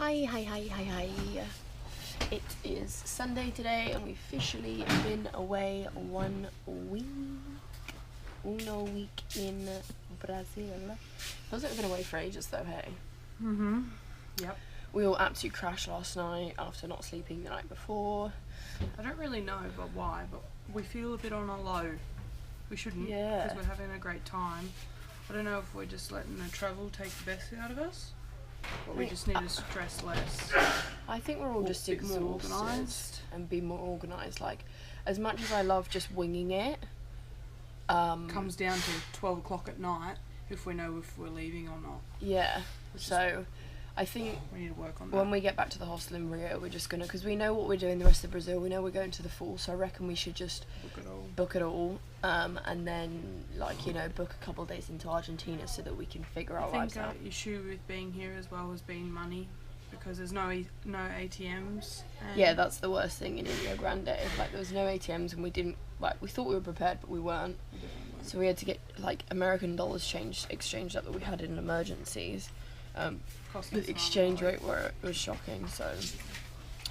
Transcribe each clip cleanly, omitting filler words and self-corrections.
Hi. It is Sunday today and we've officially been away 1 week. Uno week in Brazil. Feels like we've been away for ages though, hey? Yep. We all absolutely crashed last night after not sleeping the night before. I don't really know but why, but we feel a bit on a low. We shouldn't, because we're having a great time. I don't know if we're just letting the travel take the best out of us, but we just need to stress less. I think we're all just exhausted more organised and be more organised. Like, as much as I love just winging it, comes down to 12 o'clock at night if we know if we're leaving or not. Yeah, so I think we need to work on that. When we get back to the hostel in Rio, we're just gonna, because we know what we're doing the rest of Brazil, we know we're going to the falls, so I reckon we should just book it all, and then, like, you know, book a couple of days into Argentina so that we can figure our lives out. I think the issue with being here as well has been money, because there's no ATMs. Yeah, that's the worst thing in Ilha Grande. Like, there was no ATMs and we didn't, like, we thought we were prepared but we weren't. So we had to get, like, American dollars exchanged up that we had in emergencies. The exchange rate was shocking, so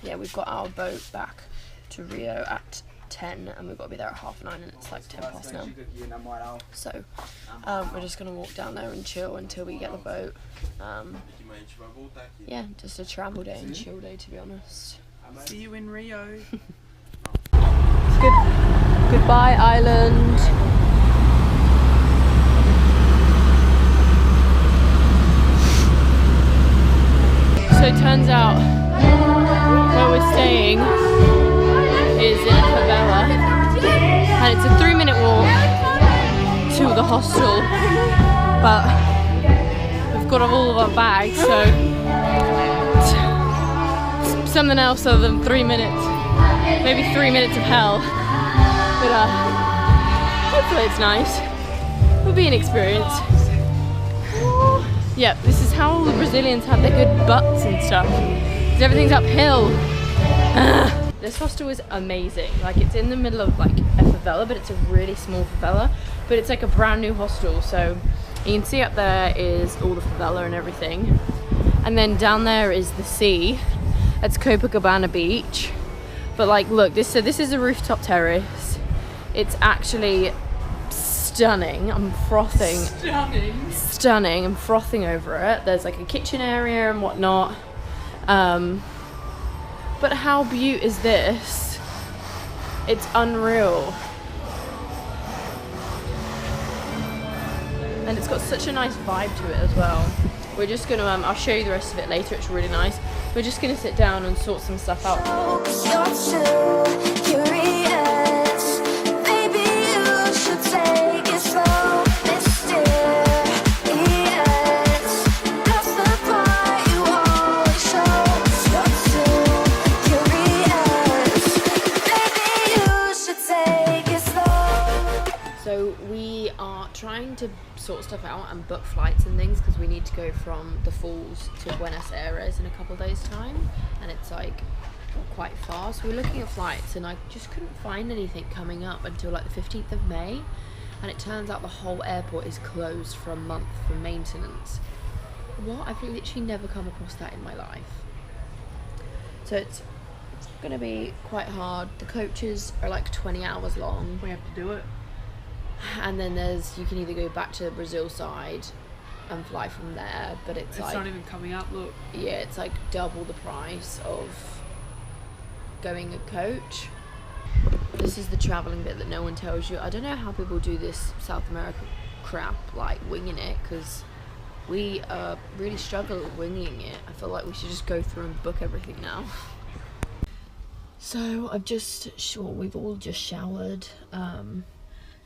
yeah, we've got our boat back to Rio at 10 and we've got to be there at 9:30 and it's like 10 past now. So we're just going to walk down there and chill until we get the boat. Yeah, just a travel day and chill day, to be honest. See you in Rio. Goodbye, island. So it turns out where we're staying is in a favela and it's a 3-minute walk to the hostel, but we've got all of our bags, so something else other than 3 minutes, maybe 3 minutes of hell, but hopefully it's nice. It'll be an experience. Yeah, this is how all the Brazilians have their good butts and stuff, because everything's uphill. This hostel is amazing. Like, it's in the middle of like a favela, but it's a really small favela, but it's like a brand new hostel. So you can see up there is all the favela and everything, and then down there is the sea. That's Copacabana beach. But like, look, this is a rooftop terrace. It's actually stunning. I'm frothing. Stunning. I'm frothing over it. There's like a kitchen area and whatnot. But how beaut is this? It's unreal. And it's got such a nice vibe to it as well. We're just gonna, I'll show you the rest of it later, it's really nice. We're just gonna sit down and sort some stuff out. So we are trying to sort stuff out and book flights and things because we need to go from the falls to Buenos Aires in a couple of days time, and it's like quite far, so we're looking at flights and I just couldn't find anything coming up until like the 15th of May, and it turns out the whole airport is closed for a month for maintenance. What? I've literally never come across that in my life. So it's gonna be quite hard. The coaches are like 20 hours long. We have to do it. And then you can either go back to the Brazil side and fly from there, but it's like, not even coming up, look. Yeah, it's like double the price of going a coach. This is the travelling bit that no one tells you. I don't know how people do this South America crap, like winging it, because we really struggle with winging it. I feel like we should just go through and book everything now. So we've all just showered.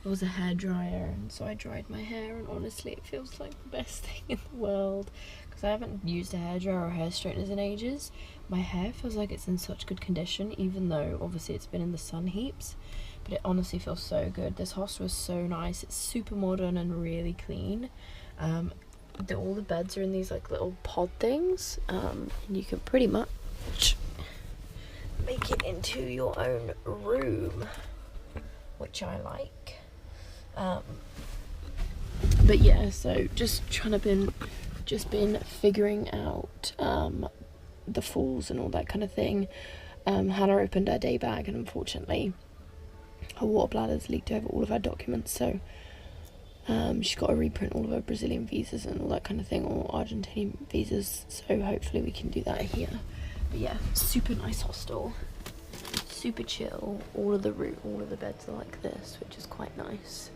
There was a hairdryer, and so I dried my hair, and honestly it feels like the best thing in the world, because I haven't used a hairdryer or hair straighteners in ages. My hair feels like it's in such good condition, even though obviously it's been in the sun heaps, but it honestly feels so good. This hostel is so nice. It's super modern and really clean. All the beds are in these like little pod things, and you can pretty much make it into your own room, which I like. But yeah, so just been figuring out the falls and all that kind of thing. Hannah opened her day bag and unfortunately her water bladder's leaked over all of her documents, so she's got to reprint all of her Brazilian visas and all that kind of thing, or Argentinian visas, so hopefully we can do that here. But yeah, super nice hostel, super chill. All of the beds are like this, which is quite nice.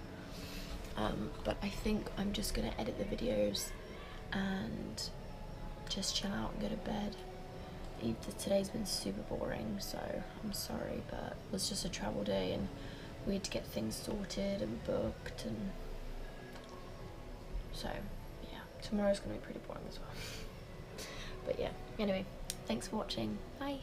But I think I'm just gonna edit the videos and just chill out and go to bed. Today's been super boring, so I'm sorry, but it was just a travel day and we had to get things sorted and booked, and so yeah, tomorrow's gonna be pretty boring as well. But yeah, anyway, thanks for watching. Bye.